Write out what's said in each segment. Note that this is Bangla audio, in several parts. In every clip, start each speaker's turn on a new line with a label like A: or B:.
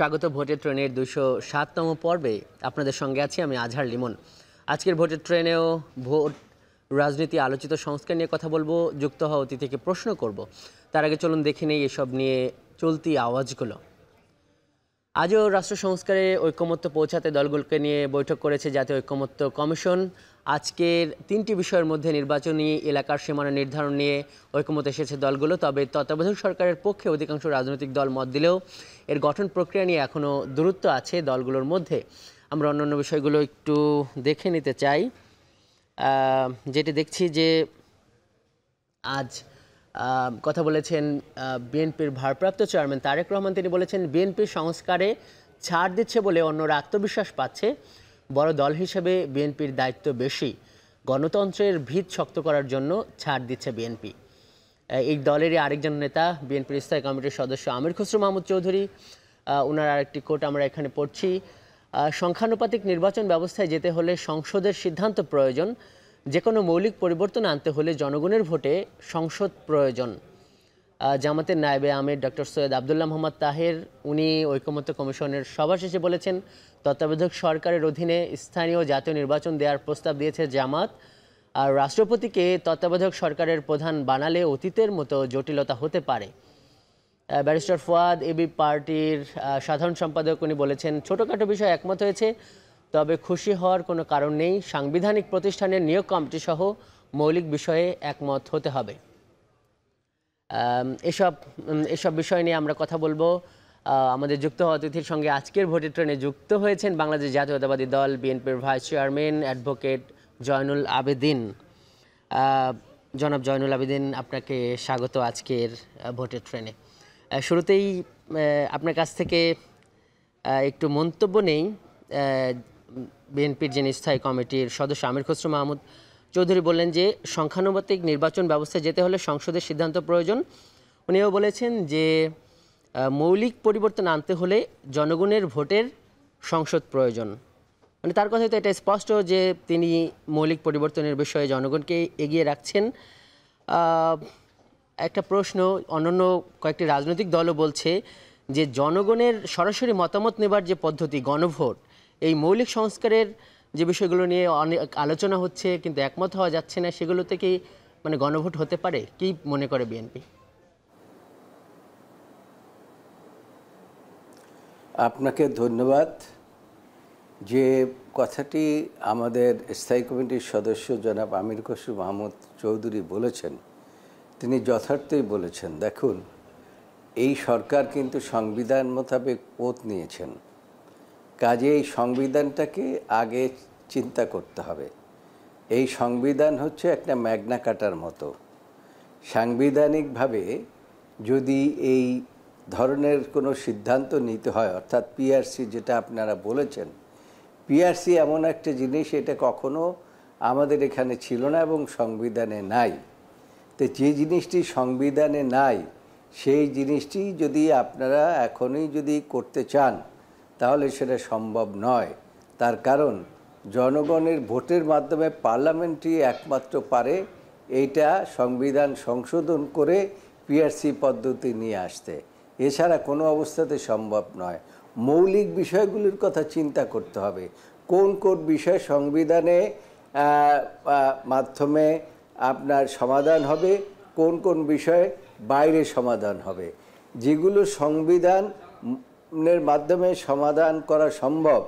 A: স্বাগত ভোটের ট্রেনের ২০৭তম পর্বে আপনাদের সঙ্গে আছি আমি আজহার লিমন। আজকের ভোটের ট্রেনেও ভোট রাজনীতি আলোচিত সংস্কার নিয়ে কথা বলবো, যুক্ত হওয়া অতিথিকে প্রশ্ন করব। তার আগে চলুন দেখে নেই এসব নিয়ে চলতি আওয়াজগুলো। আজও রাষ্ট্র সংস্কারে ঐকমত্য পৌঁছাতে দলগুলোকে নিয়ে বৈঠক করেছে জাতীয় ঐকমত্য কমিশন। আজকের ৩টি বিষয়ের মধ্যে নির্বাচনী এলাকার সীমানা নির্ধারণ নিয়ে ঐকমত্য এসেছে দলগুলো। তবে তত্ত্বাবধায়ক সরকারের পক্ষে অধিকাংশ রাজনৈতিক দল মত দিলেও এর গঠন প্রক্রিয়া নিয়ে এখনও দূরত্ব আছে দলগুলোর মধ্যে। আমরা অন্যান্য বিষয়গুলো একটু দেখে নিতে চাই। যেটি দেখছি যে আজ কথা বলেছেন বিএনপির ভারপ্রাপ্ত চেয়ারম্যান তারেক রহমান। তিনি বলেছেন বিএনপির সংস্কারে ছাড় দিচ্ছে বলে অন্যরা আত্মবিশ্বাস পাচ্ছে। বড় দল হিসেবে বিএনপির দায়িত্ব বেশি, গণতন্ত্রের ভিত শক্ত করার জন্য ছাড় দিচ্ছে বিএনপি। এই দলেরই আরেকজন নেতা বিএনপির স্থায়ী কমিটির সদস্য আমির খসরু মাহমুদ চৌধুরী, ওনার আরেকটি কোট আমরা এখানে পড়ছি। সংখ্যানুপাতিক নির্বাচন ব্যবস্থায় যেতে হলে সংসদের সিদ্ধান্ত প্রয়োজন, যে কোনো মৌলিক পরিবর্তন আনতে হলে জনগণের ভোটে সংসদ প্রয়োজন। জামাতের নায়েবে আমির ডক্টর সৈয়দ আবদুল্লাহ মোহাম্মদ তাহের, উনি ঐকমত্য কমিশনের সভা শেষে বলেছেন তত্ত্বাবধায়ক সরকারের অধীনে স্থানীয় জাতীয় নির্বাচন দেওয়ার প্রস্তাব দিয়েছে জামাত। আর রাষ্ট্রপতিকে তত্ত্বাবধায়ক সরকারের প্রধান বানালে অতীতের মতো জটিলতা হতে পারে। ব্যারিস্টার ফুয়াদ এবি পার্টির সাধারণ সম্পাদক, উনি বলেছেন ছোটোখাটো বিষয়ে একমত হয়েছে, তবে খুশি হওয়ার কোনো কারণ নেই। সাংবিধানিক প্রতিষ্ঠানের নিয়োগ কমিটি সহ মৌলিক বিষয়ে একমত হতে হবে। এসব বিষয় নিয়ে আমরা কথা বলবো। আমাদের যুক্ত হওয়া অতিথির সঙ্গে আজকের ভোটের ট্রেনে যুক্ত হয়েছেন বাংলাদেশ জাতীয়তাবাদী দল বিএনপির vice chairman advocate Zainul Abedin. জনাব জয়নুল আবেদিন, আপনাকে স্বাগত আজকের ভোটের ট্রেনে। শুরুতেই আপনার কাছ থেকে একটু মন্তব্য নেই। বিএনপির যিনি স্থায়ী কমিটির সদস্য আমির খসরু মাহমুদ চৌধুরী বললেন যে সংখ্যানুপাতিক নির্বাচন ব্যবস্থায় যেতে হলে সংসদের সিদ্ধান্ত প্রয়োজন। উনিও বলেছেন যে মৌলিক পরিবর্তন আনতে হলে জনগণের ভোটের সংসদ প্রয়োজন। মানে তার কথাই তো এটা স্পষ্ট যে তিনি মৌলিক পরিবর্তনের বিষয়ে জনগণকে এগিয়ে রাখছেন। একটা প্রশ্ন, অন্যান্য কয়েকটি রাজনৈতিক দলও বলছে যে জনগণের সরাসরি মতামত নেবার যে পদ্ধতি গণভোট, এই মৌলিক সংস্কারের যে বিষয়গুলো নিয়ে অনেক আলোচনা হচ্ছে কিন্তু একমত হওয়া যাচ্ছে না, সেগুলো থেকে মানে গণভোট হতে পারে, কি মনে করে বিএনপি?
B: আপনাকে ধন্যবাদ। যে কথাটি আমাদের স্থায়ী কমিটির সদস্য জনাব আমির খসরু মাহমুদ চৌধুরী বলেছেন, তিনি যথার্থই বলেছেন। দেখুন, এই সরকার কিন্তু সংবিধান মোতাবেক ওত নিয়েছেন, কাজে এই সংবিধানটাকে আগে চিন্তা করতে হবে। এই সংবিধান হচ্ছে একটা ম্যাগনা কাটার মতো। সাংবিধানিকভাবে যদি এই ধরনের কোনো সিদ্ধান্ত নিতে হয়, অর্থাৎ পিআরসি যেটা আপনারা বলেছেন, পিআরসি এমন একটা জিনিস, এটা কখনো আমাদের এখানে ছিল না এবং সংবিধানে নাই। তো যে জিনিসটি সংবিধানে নাই সেই জিনিসটি যদি আপনারা এখনই যদি করতে চান তাহলে সেটা সম্ভব নয়। তার কারণ জনগণের ভোটের মাধ্যমে পার্লামেন্টই একমাত্র পারে এইটা সংবিধান সংশোধন করে পিআরসি পদ্ধতি নিয়ে আসতে, এছাড়া কোনো অবস্থাতে সম্ভব নয়। মৌলিক বিষয়গুলির কথা চিন্তা করতে হবে, কোন কোন বিষয় সংবিধানে মাধ্যমে আপনার সমাধান হবে, কোন কোন বিষয়ে বাইরে সমাধান হবে। যেগুলো সংবিধানের মাধ্যমে সমাধান করা সম্ভব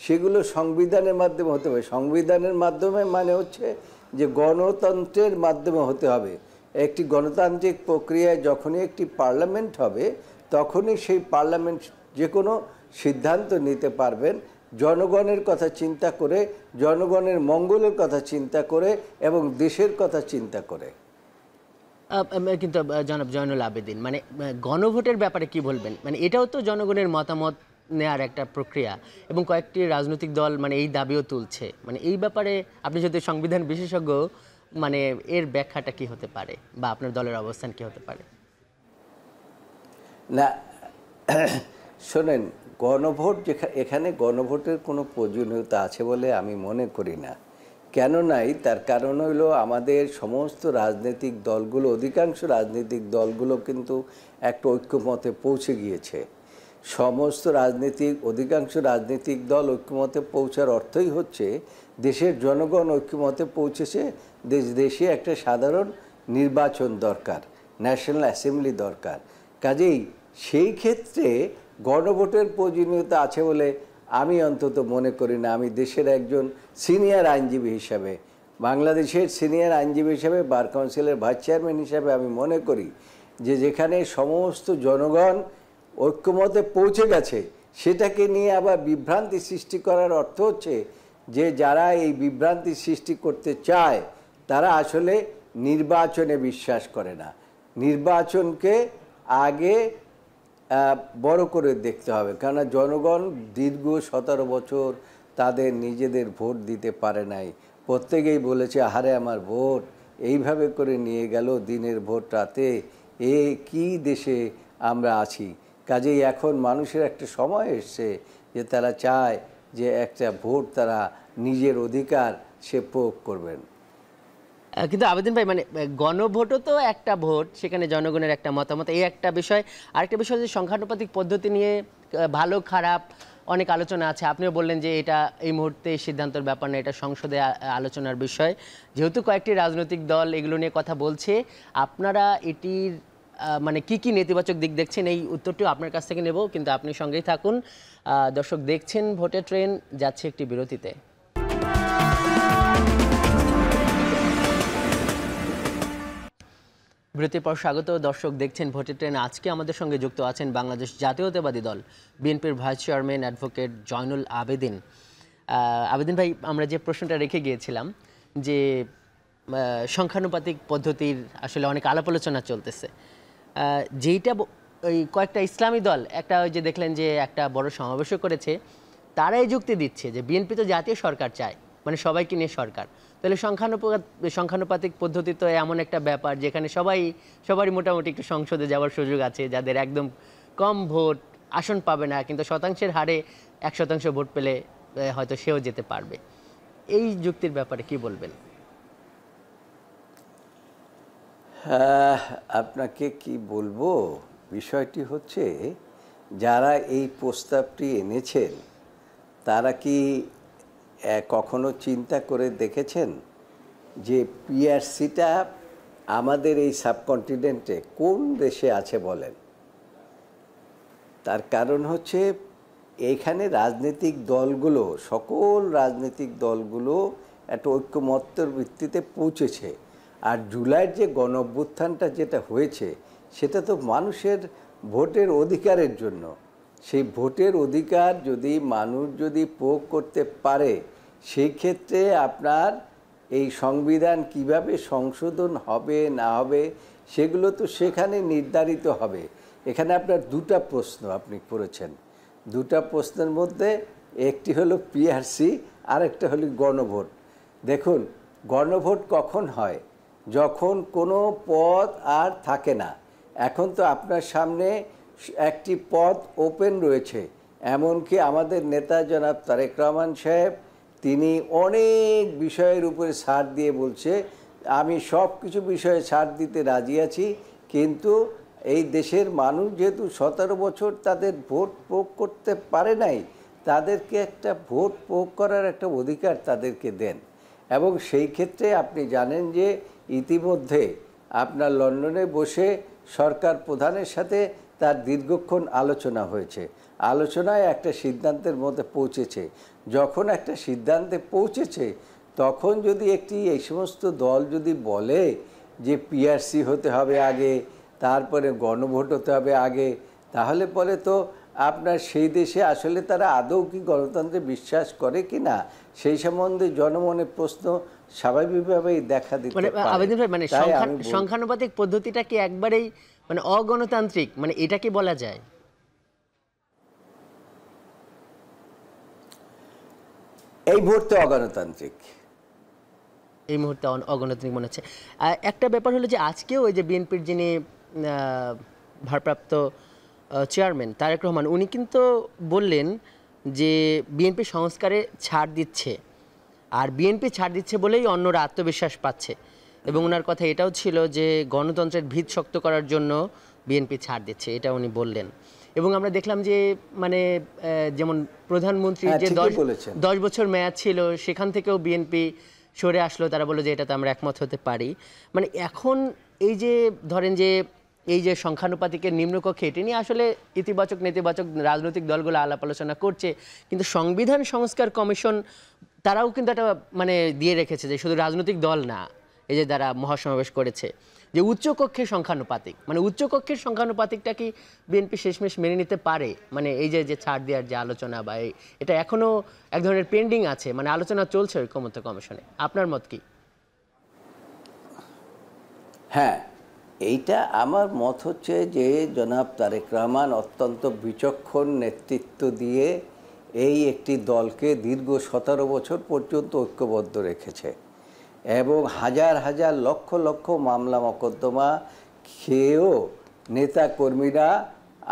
B: সেগুলো সংবিধানের মাধ্যমে হতে হবে। সংবিধানের মাধ্যমে মানে হচ্ছে যে গণতন্ত্রের মাধ্যমে হতে হবে। একটি গণতান্ত্রিক প্রক্রিয়ায় যখনই একটি পার্লামেন্ট হবে তখনই সেই পার্লামেন্ট যে কোনো সিদ্ধান্ত নিতে পারবেন জনগণের কথা চিন্তা করে, জনগণের মঙ্গলের কথা চিন্তা করে এবং দেশের কথা চিন্তা করে।
A: কিন্তু জনাব জয়নুল আবেদিন, মানে গণভোটের ব্যাপারে কি বলবেন? মানে এটাও তো জনগণের মতামত নেওয়ার একটা প্রক্রিয়া এবং কয়েকটি রাজনৈতিক দল মানে এই দাবিও তুলছে। মানে এই ব্যাপারে আপনি যদি সংবিধান বিশেষজ্ঞ, মানে এর ব্যাখ্যাটা কি হতে পারে বা আপনার দলের অবস্থান কি হতে পারে?
B: না, শোনেন, গণভোট এখানে গণভোটের কোনো প্রয়োজনীয়তা আছে বলে আমি মনে করি না। কেন নাই, তার কারণ হইল আমাদের সমস্ত রাজনৈতিক দলগুলো, অধিকাংশ রাজনৈতিক দলগুলো কিন্তু একটা ঐক্যমতে পৌঁছে গিয়েছে। সমস্ত অধিকাংশ রাজনৈতিক দল ঐক্যমতে পৌঁছার অর্থই হচ্ছে দেশের জনগণ ঐক্যমতে পৌঁছেছে, দেশে একটা সাধারণ নির্বাচন দরকার, ন্যাশনাল অ্যাসেম্বলি দরকার। কাজেই সেই ক্ষেত্রে গণভোটের প্রয়োজনীয়তা আছে বলে আমি অন্তত মনে করি না। আমি দেশের একজন সিনিয়র আইনজীবী হিসাবে, বাংলাদেশের সিনিয়র আইনজীবী হিসাবে, বার কাউন্সিলের ভাইস চেয়ারম্যান হিসাবে আমি মনে করি যে যেখানে সমস্ত জনগণ ঐক্যমতে পৌঁছে গেছে, সেটাকে নিয়ে আবার বিভ্রান্তি সৃষ্টি করার অর্থ হচ্ছে যে যারা এই বিভ্রান্তি সৃষ্টি করতে চায় তারা আসলে নির্বাচনে বিশ্বাস করে না। নির্বাচনকে আগে বড় করে দেখতে হবে, কারণ জনগণ দীর্ঘ 17 বছর তাদের নিজেদের ভোট দিতে পারে নাই। প্রত্যেকেই বলেছে আহারে আমার ভোট এইভাবে করে নিয়ে গেল দিনের ভোট রাতে, এ কি দেশে আমরা আছি। কাজেই এখন মানুষের একটা সময় এসছে যে তারা চায় যে একটা ভোট তারা নিজের অধিকার সে প্রয়োগ করবেন।
A: কিন্তু আবেদন ভাই, মানে গণভোটও তো একটা ভোট, সেখানে জনগণের একটা মতামত, এই একটা বিষয়। আরেকটা বিষয় যে সংখ্যানুপাতিক পদ্ধতি নিয়ে ভালো খারাপ অনেক আলোচনা আছে। আপনিও বললেন যে এটা এই মুহূর্তে সিদ্ধান্তের ব্যাপার না, এটা সংসদে আলোচনার বিষয়। যেহেতু কয়েকটি রাজনৈতিক দল এগুলো নিয়ে কথা বলছে, আপনারা এটির মানে কি কি নেতিবাচক দিক দেখছেন, এই উত্তরটিও আপনার কাছ থেকে নেব, কিন্তু আপনি সঙ্গেই থাকুন। দর্শক দেখছেন ভোটের ট্রেন, যাচ্ছে একটি বিরতিতে। বিরতির পর স্বাগত। দর্শক দেখছেন ভোটের ট্রেন। আজকে আমাদের সঙ্গে যুক্ত আছেন বাংলাদেশ জাতীয়তাবাদী দল বিএনপির vice chairman advocate Zainul Abedin. Abedin ভাই, আমরা যে প্রশ্নটা রেখে গিয়েছিলাম যে সংখ্যানুপাতিক পদ্ধতির আসলে অনেক আলাপ আলোচনা চলতেছে, যেইটা ওই কয়েকটা ইসলামী দল একটা ওই যে দেখলেন যে একটা বড় সমাবেশও করেছে, তারাই যুক্তি দিচ্ছে যে বিএনপি তো জাতীয় সরকার চায়, মানে সবাইকে নিয়ে সরকার। তাহলে সংখ্যানুপাতিক পদ্ধতি তো এমন একটা ব্যাপার যেখানে সবারই মোটামুটি একটু সংসদে যাওয়ার সুযোগ আছে, যাদের একদম কম ভোট আসন পাবে না, কিন্তু শতাংশের হারে 1% ভোট পেলে হয়তো সেও যেতে পারবে। এই যুক্তির ব্যাপারে কি বলবেন?
B: আপনাকে কি বলবো, বিষয়টি হচ্ছে যারা এই প্রস্তাবটি এনেছেন তারা কি কখনো চিন্তা করে দেখেছেন যে পিআরসিটা আমাদের এই সাবকন্টিনেন্টে কোন দেশে আছে বলেন? তার কারণ হচ্ছে এইখানে রাজনৈতিক দলগুলো, সকল রাজনৈতিক দলগুলো একটা ঐক্যমত্যের ভিত্তিতে পৌঁছেছে। আর জুলাইয়ের যে গণঅভ্যুত্থানটা যেটা হয়েছে সেটা তো মানুষের ভোটের অধিকারের জন্য। সেই ভোটের অধিকার যদি মানুষ যদি প্রয়োগ করতে পারে, সেই ক্ষেত্রে আপনার এই সংবিধান কিভাবে সংশোধন হবে না হবে সেগুলো তো সেখানে নির্ধারিত হবে। এখানে আপনার দুটা প্রশ্ন আপনি করেছেন, দুটা প্রশ্নের মধ্যে একটি হলো পিআরসি, আরেকটা হলো গণভোট। দেখুন, গণভোট কখন হয়? যখন কোনো পদ আর থাকে না। এখন তো আপনার সামনে একটি পদ ওপেন রয়েছে, এমনকি আমাদের নেতা জনাব তারেক রহমান সাহেব তিনি অনেক বিষয়ের উপরে ছাড় দিয়ে বলছে আমি সব কিছু বিষয়ে ছাড় দিতে রাজি আছি, কিন্তু এই দেশের মানুষ যেহেতু 17 বছর তাদের ভোট প্রয়োগ করতে পারে নাই, তাদেরকে একটা ভোট প্রয়োগ করার একটা অধিকার তাদেরকে দেন। এবং সেই ক্ষেত্রে আপনি জানেন যে ইতিমধ্যে আপনার লন্ডনে বসে সরকার প্রধানের সাথে তার দীর্ঘক্ষণ আলোচনা হয়েছে। আলোচনায় একটা সিদ্ধান্তের মধ্যে পৌঁছেছে। যখন একটা সিদ্ধান্তে পৌঁছেছে তখন যদি এই সমস্ত দল যদি বলে যে পিআরসি হতে হবে আগে, তারপরে গণভোট হতে হবে আগে, তাহলে পরে তো আপনার সেই দেশে আসলে তারা আদৌ কি গণতন্ত্রে বিশ্বাস করে কি না সেই সম্বন্ধে জনমনে প্রশ্ন স্বাভাবিকভাবেই দেখা দিতে পারে।
A: মানে সংখ্যানুপাতিক পদ্ধতিটা কি একবারেই মানে অগণতান্ত্রিক, মানে এটা কি বলা যায়?
B: এই মুহূর্তে অগণতান্ত্রিক,
A: এই মুহূর্তে অগণতান্ত্রিক মনে হচ্ছে। একটা ব্যাপার হলো যে আজকেও ওই যে বিএনপির যিনি ভারপ্রাপ্ত চেয়ারম্যান তারেক রহমান, উনি কিন্তু বললেন যে বিএনপি সংস্কারে ছাড় দিচ্ছে, আর বিএনপি ছাড় দিচ্ছে বলেই অন্যরা আত্মবিশ্বাস পাচ্ছে। এবং ওনার কথা এটাও ছিল যে গণতন্ত্রের ভিত শক্ত করার জন্য বিএনপি ছাড় দিচ্ছে, এটা উনি বললেন। এবং আমরা দেখলাম যে মানে যেমন প্রধানমন্ত্রী
B: হ্যাঁ,
A: যে
B: ঠিকই বলেছেন।
A: 10 বছর মেয়াদ ছিল সেখান থেকেও বিএনপি সরে আসলো, তারা বললো যে এটাতে আমরা একমত হতে পারি। মানে এখন এই যে ধরেন যে এই যে সংখ্যানুপাতিকের নিম্নকক্ষে এটি নিয়ে আসলে ইতিবাচক নেতিবাচক রাজনৈতিক দলগুলো আলাপ আলোচনা করছে, কিন্তু সংবিধান সংস্কার কমিশন তারাও কিন্তু একটা মানে দিয়ে রেখেছে যে শুধু রাজনৈতিক দল না, এই যে যারা মহাসমাবেশ করেছে, যে উচ্চকক্ষের সংখ্যানুপাতিক, মানে উচ্চকক্ষের সংখ্যানুপাতিকটা কি বিএনপি শেষমেশ মেনে নিতে পারে? মানে এই যে যে ছাড় দেওয়ার যে আলোচনা বা এটা এখনো এক ধরনের পেন্ডিং আছে, মানে আলোচনা চলছে ঐকমত্য কমিশনে, আপনার মত কি?
B: হ্যাঁ, এইটা আমার মত হচ্ছে যে জনাব তারেক রহমান অত্যন্ত বিচক্ষণ নেতৃত্ব দিয়ে এই একটি দলকে দীর্ঘ 17 বছর পর্যন্ত ঐক্যবদ্ধ রেখেছে এবং হাজার হাজার লক্ষ লক্ষ মামলা মকদ্দমা খেয়েও নেতা কর্মীরা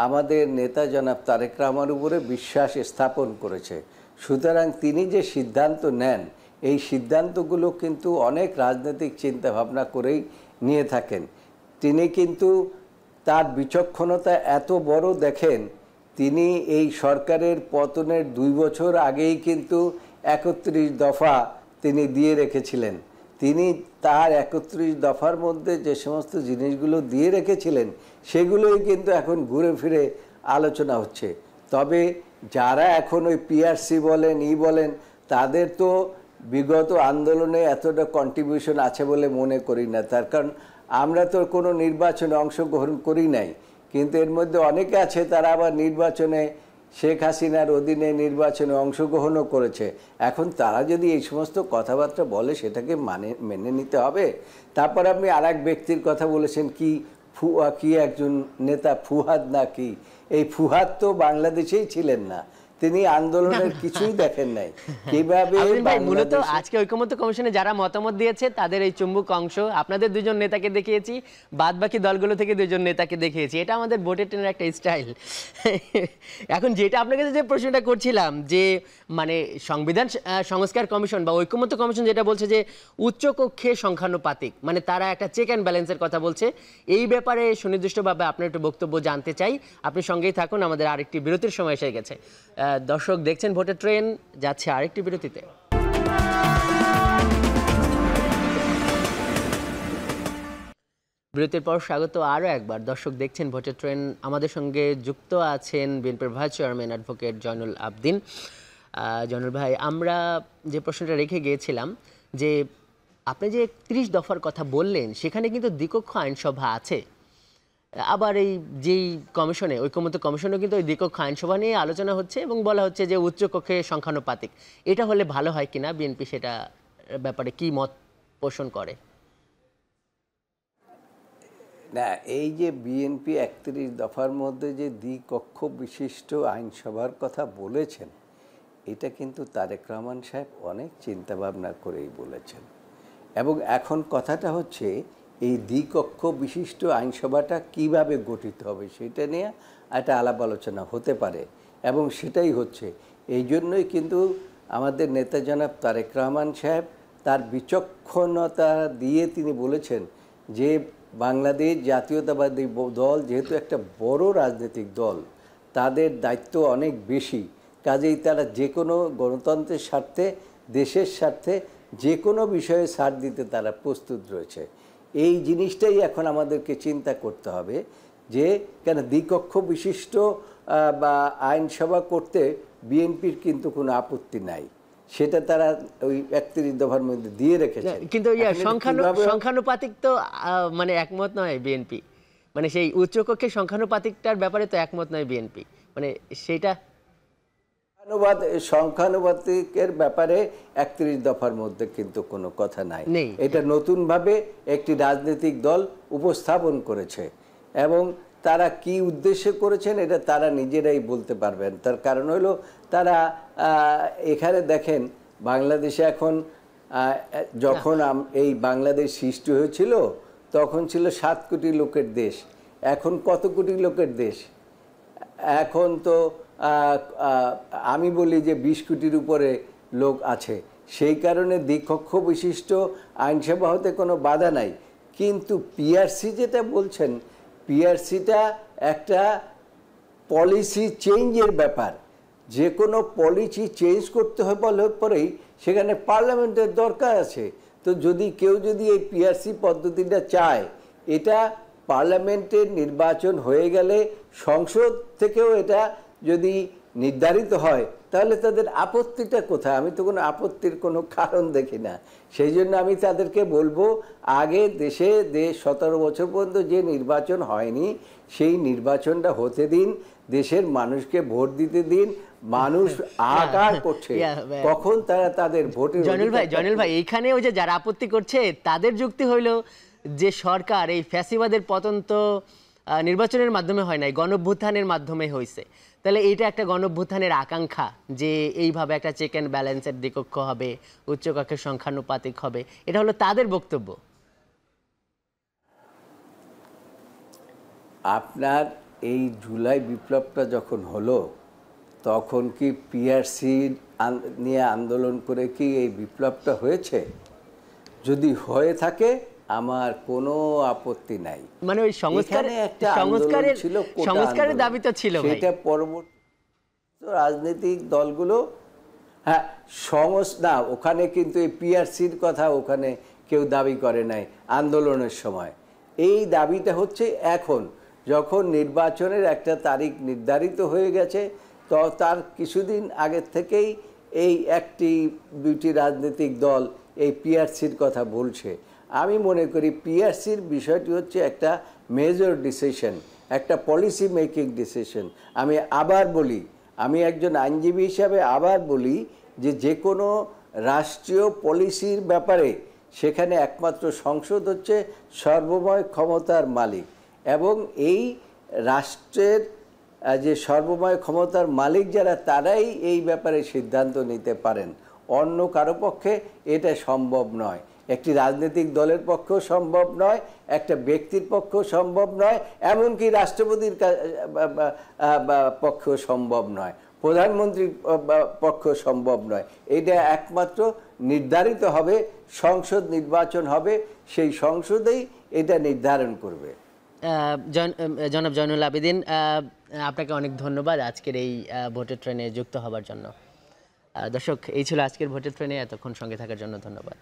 B: আমাদের নেতা জনাব তারেক রহমানের উপরে বিশ্বাস স্থাপন করেছে। সুতরাং তিনি যে সিদ্ধান্ত নেন এই সিদ্ধান্তগুলো কিন্তু অনেক রাজনৈতিক চিন্তাভাবনা করেই নিয়ে থাকেন। তিনি কিন্তু তার বিচক্ষণতা এত বড় দেখেন, তিনি এই সরকারের পতনের 2 বছর আগেই কিন্তু 31 দফা তিনি দিয়ে রেখেছিলেন। তিনি তার 31 দফার মধ্যে যে সমস্ত জিনিসগুলো দিয়ে রেখেছিলেন সেগুলোই কিন্তু এখন ঘুরে ফিরে আলোচনা হচ্ছে। তবে যারা এখন ওই পিআরসি বলেন বলেন তাদের তো বিগত আন্দোলনে এতটা কন্ট্রিবিউশন আছে বলে মনে করি না। তার কারণ আমরা তো কোনো নির্বাচনে অংশগ্রহণ করি নাই, কিন্তু এর মধ্যে অনেকে আছে তারা আবার নির্বাচনে শেখ হাসিনার অধীনে নির্বাচনে অংশগ্রহণও করেছে। এখন তারা যদি এই সমস্ত কথাবার্তা বলে সেটাকে মেনে নিতে হবে। তারপর আপনি আর এক ব্যক্তির কথা বলেছেন, কি একজন নেতা ফুহাদ নাকি, এই ফুহাদ তো বাংলাদেশেই ছিলেন না, তিনি আন্দোলনের কিছুই দেখেন নাই। কিভাবে
A: মূলত আজকে ঐকমত্য কমিশনে যারা মতামত দিয়েছে তাদের এই চুম্বক অংশ আপনাদের দুজন নেতাকে দেখিয়েছি, বাদ বাকি দলগুলো থেকে দুজন নেতাকে দেখিয়েছি, এটা আমাদের ভোটের ট্রেনের একটা স্টাইল। এখন যেটা আপনার কাছে যে প্রশ্নটা করছিলাম যে মানে সংবিধান সংস্কার কমিশন বা ঐকমত্য কমিশন যেটা বলছে যে উচ্চকক্ষে সংখ্যানুপাতিক, মানে তারা একটা চেক অ্যান্ড ব্যালেন্সের কথা বলছে, এই ব্যাপারে সুনির্দিষ্টভাবে আপনার একটু বক্তব্য জানতে চাই। আপনি সঙ্গেই থাকুন, আমাদের আরেকটি বিরতির সময় এসে গেছে। দর্শক দেখছেন ভোটের ট্রেন, যাচ্ছে আরেকটি বিরতিতে। বিরতির পর স্বাগত আরও একবার। দর্শক দেখছেন ভোটের ট্রেন, আমাদের সঙ্গে যুক্ত আছেন বিএনপির vice chairman advocate Zainul Abedin. Zainul ভাই, আমরা যে প্রশ্নটা রেখে গিয়েছিলাম যে আপনি যে 31 দফার কথা বললেন সেখানে কিন্তু দ্বিকক্ষ আইনসভা আছে, আবার এই যেই কমিশনে ঐকমত্য কমিশনে কিন্তু ওই দ্বিকক্ষ আইনসভা নিয়ে আলোচনা হচ্ছে এবং বলা হচ্ছে যে উচ্চকক্ষে সংখ্যানুপাতিক, এটা হলে ভালো হয় কিনা, বিএনপি সেটা ব্যাপারে কি মত পোষণ করে?
B: না, এই যে বিএনপি 31 দফার মধ্যে যে দ্বিকক্ষ বিশিষ্ট আইনসভার কথা বলেছেন, এটা কিন্তু তারেক রহমান সাহেব অনেক চিন্তাভাবনা করেই বলেছেন। এবং এখন কথাটা হচ্ছে এই দ্বিকক্ষ বিশিষ্ট আইনসভাটা কিভাবে গঠিত হবে সেটা নিয়ে একটা আলাপ আলোচনা হতে পারে, এবং সেটাই হচ্ছে। এই জন্যই কিন্তু আমাদের নেতা জনাব তারেক রহমান সাহেব তার বিচক্ষণতা দিয়ে তিনি বলেছেন যে বাংলাদেশ জাতীয়তাবাদী দল যেহেতু একটা বড় রাজনৈতিক দল, তাদের দায়িত্ব অনেক বেশি, কাজেই তারা যে কোনো গণতন্ত্রের স্বার্থে, দেশের স্বার্থে যে কোনো বিষয়ে ছাড় দিতে তারা প্রস্তুত রয়েছে। এই জিনিসটাই এখন আমাদেরকে চিন্তা করতে হবে যে কেন দ্বিকক্ষ বিশিষ্ট বা আইনসভা করতে বিএনপির কিন্তু কোনো আপত্তি নাই, সেটা তারা ওই 31 দফার মধ্যে দিয়ে রেখেছে।
A: কিন্তু সংখ্যানুপাতিক তো মানে একমত নয় বিএনপি, মানে সেই উচ্চকক্ষের সংখ্যানুপাতিকটার ব্যাপারে তো একমত নয় বিএনপি, মানে সেইটা
B: সংখ্যানুপাতিকের ব্যাপারে 31 দফার মধ্যে কিন্তু কোনো কথা নাই। এটা নতুনভাবে একটি রাজনৈতিক দল উপস্থাপন করেছে এবং তারা কি উদ্দেশ্যে করেছেন এটা তারা নিজেরাই বলতে পারবেন। তার কারণ হলো তারা এখানে দেখেন বাংলাদেশে এখন যখন এই বাংলাদেশ সৃষ্টি হয়েছিল তখন ছিল 7 কোটি লোকের দেশ, এখন কত কোটি লোকের দেশ? এখন তো আমি বলি যে 20 কোটির উপরে লোক আছে। সেই কারণে দ্বিকক্ষ বিশিষ্ট আইনসভা হতে কোনো বাধা নাই। কিন্তু পিআরসি যেটা বলছেন, পিআরসিটা একটা পলিসি চেঞ্জের ব্যাপার, যে কোনো পলিসি চেঞ্জ করতে হয় বলে পরেই সেখানে পার্লামেন্টের দরকার আছে। তো যদি কেউ যদি এই পিআরসি পদ্ধতিটা চায়, এটা পার্লামেন্টের নির্বাচন হয়ে গেলে সংসদ থেকেও এটা যদি নির্ধারিত হয়, তাহলে তাদের আপত্তিটা কোথায়? আমি তো কোনো আপত্তির কোনো কারণ দেখি না। সেই জন্য আমি তাদেরকে বলবো, আগে দেশে 17 বছর পর্যন্ত যে নির্বাচন হয়নি সেই নির্বাচনটা হতে দিন, দেশের মানুষকে ভোট দিতে দিন। মানুষ আকার করছে, কখন তারা তাদের ভোটের
A: জয়নুল ভাই এইখানে ওই যে যারা আপত্তি করছে তাদের যুক্তি হইলো যে সরকার এই ফ্যাসিবাদের পতন তো নির্বাচনের মাধ্যমে হয় নাই, গণঅভ্যুত্থানের মাধ্যমে হয়েছে। তাহলে এইটা একটা গণঅভ্যুত্থানের আকাঙ্ক্ষা যে এইভাবে একটা চেক অ্যান্ড ব্যালেন্সের দ্বিকক্ষ হবে, উচ্চকক্ষের সংখ্যানুপাতিক হবে, এটা হলো তাদের বক্তব্য।
B: আপনার এই জুলাই বিপ্লবটা যখন হলো, তখন কি পিআরসি নিয়ে আন্দোলন করে কি এই বিপ্লবটা হয়েছে? যদি হয়ে থাকে আমার কোনো আপত্তি নাই।
A: মানে ওই সংস্কারের দাবি তো ছিল,
B: সেটা পরবর্তী রাজনৈতিক দলগুলো, হ্যাঁ না, ওখানে কিন্তু এই পিআরসির কথা ওখানে কেউ দাবি করে নাই আন্দোলনের সময়। এই দাবিটা হচ্ছে এখন, যখন নির্বাচনের একটা তারিখ নির্ধারিত হয়ে গেছে, তো তার কিছুদিন আগের থেকেই এই দুইটি রাজনৈতিক দল এই পিআরসির কথা বলছে। আমি মনে করি পিআরসির বিষয়টি হচ্ছে একটা মেজর ডিসিশন, একটা পলিসি মেকিং ডিসিশন। আমি আবার বলি, আমি একজন আইনজীবী হিসাবে আবার বলি যে কোনো রাষ্ট্রীয় পলিসির ব্যাপারে সেখানে একমাত্র সংসদ হচ্ছে সর্বময় ক্ষমতার মালিক, এবং এই রাষ্ট্রের যে সর্বময় ক্ষমতার মালিক যারা, তারাই এই ব্যাপারে সিদ্ধান্ত নিতে পারেন। অন্য কারো পক্ষে এটা সম্ভব নয়, একটি রাজনৈতিক দলের পক্ষেও সম্ভব নয়, একটা ব্যক্তির পক্ষেও সম্ভব নয়, এমনকি রাষ্ট্রপতির পক্ষেও সম্ভব নয়, প্রধানমন্ত্রীর পক্ষেও সম্ভব নয়। এটা একমাত্র নির্ধারিত হবে, সংসদ নির্বাচন হবে, সেই সংসদেই এটা নির্ধারণ করবে।
A: জনাব জয়নুল আবেদিন, আপনাকে অনেক ধন্যবাদ আজকের এই ভোটের ট্রেনে যুক্ত হবার জন্য। দর্শক, এই ছিল আজকের ভোটের ট্রেনে, এতক্ষণ সঙ্গে থাকার জন্য ধন্যবাদ।